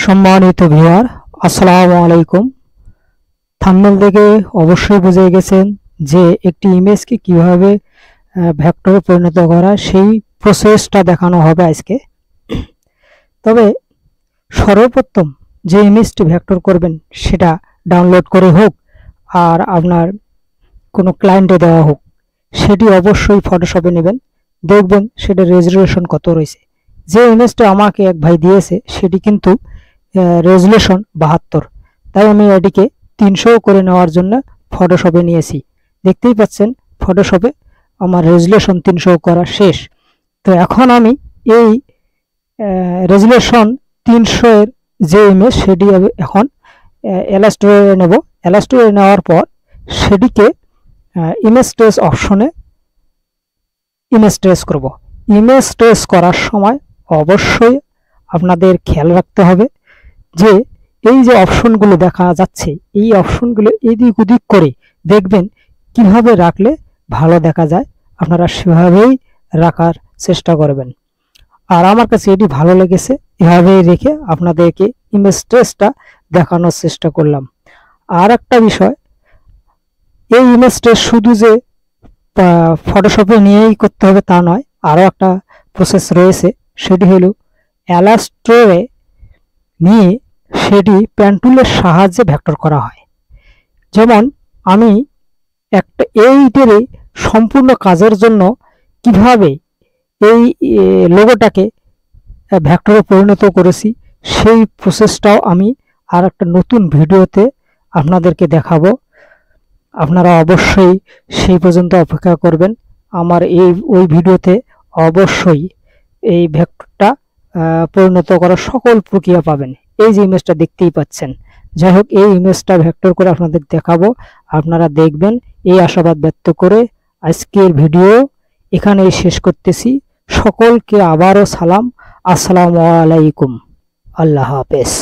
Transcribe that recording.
সম্মানিত ভিউয়ার, আসসালামু আলাইকুম। থাম্বনেল দেখে অবশ্যই বুঝে গেছেন যে একটি ইমেজকে কিভাবে ভেক্টরে পরিণত করা সেই প্রসেসটা দেখানো হবে আজকে। তবে সর্বপ্রথম যে ইমেজটি ভেক্টর করবেন সেটা ডাউনলোড করে হোক আর আপনার কোনো ক্লায়েন্টে দেওয়া হোক, সেটি অবশ্যই ফটোশপে নেবেন। দেখবেন সেটা রেজুলেশন কত রয়েছে। যে ইমেজটা আমাকে এক ভাই দিয়েছে সেটি কিন্তু রেজুলেশন 72, তাই আমি এটিকে 300 করে নেওয়ার জন্য ফটোশপে নিয়েছি। দেখতেই পাচ্ছেন ফটোশপে আমার রেজুলেশন 300 করা শেষ। তো এখন আমি এই রেজুলেশন 300 এর যে ইমেজ সেটি এখন এলাস্ট্রেটরে নেব। এলাস্ট্রেটরে নেওয়ার পর সেটিকে ইমেজ ট্রেস অপশনে ইমেজ ট্রেস করব। ইমেজ ট্রেস করার সময় অবশ্যই আপনাদের খেয়াল রাখতে হবে যে এই যে অপশনগুলো দেখা যাচ্ছে, এই অপশনগুলো এদিক ওদিক করে দেখবেন কিভাবে রাখলে ভালো দেখা যায়, আপনারা সেভাবেই রাখার চেষ্টা করবেন। আর আমার কাছে এটি ভালো লেগেছে, এভাবেই রেখে আপনাদেরকে ইমেজ ট্রেসটা দেখানোর চেষ্টা করলাম। আর একটা বিষয়, এই ইমেজ ট্রেস শুধু যে ফটোশপে নিয়েই করতে হবে তা নয়, আরও একটা প্রসেস রয়েছে, সেটি হলো এলাস্ট্রেটরে নিয়ে সেটি পেন টুলের সাহায্যে ভেক্টর করা হয়। যেমন আমি একটা এইটের সম্পূর্ণ কাজের জন্য কিভাবে এই লোগোটাকে ভেক্টরে পরিণত করেছি সেই প্রসেসটাও আমি আর একটা নতুন ভিডিওতে আপনাদেরকে দেখাবো। আপনারা অবশ্যই সেই পর্যন্ত অপেক্ষা করবেন। আমার ওই ভিডিওতে অবশ্যই এই ভেক্টরটা পরিণত করার সকল প্রক্রিয়া পাবেন। এই যে ইমেজটা দেখতেই পাচ্ছেন, যাই হোক এই ইমেজটা ভেক্টর করে আপনাদের দেখাবো, আপনারা দেখবেন। এই আশাবাদ ব্যক্ত করে আজকের ভিডিও এখানেই শেষ করতেছি। সকলকে আবারও সালাম, আসসালামু আলাইকুম, আল্লাহ হাফেজ।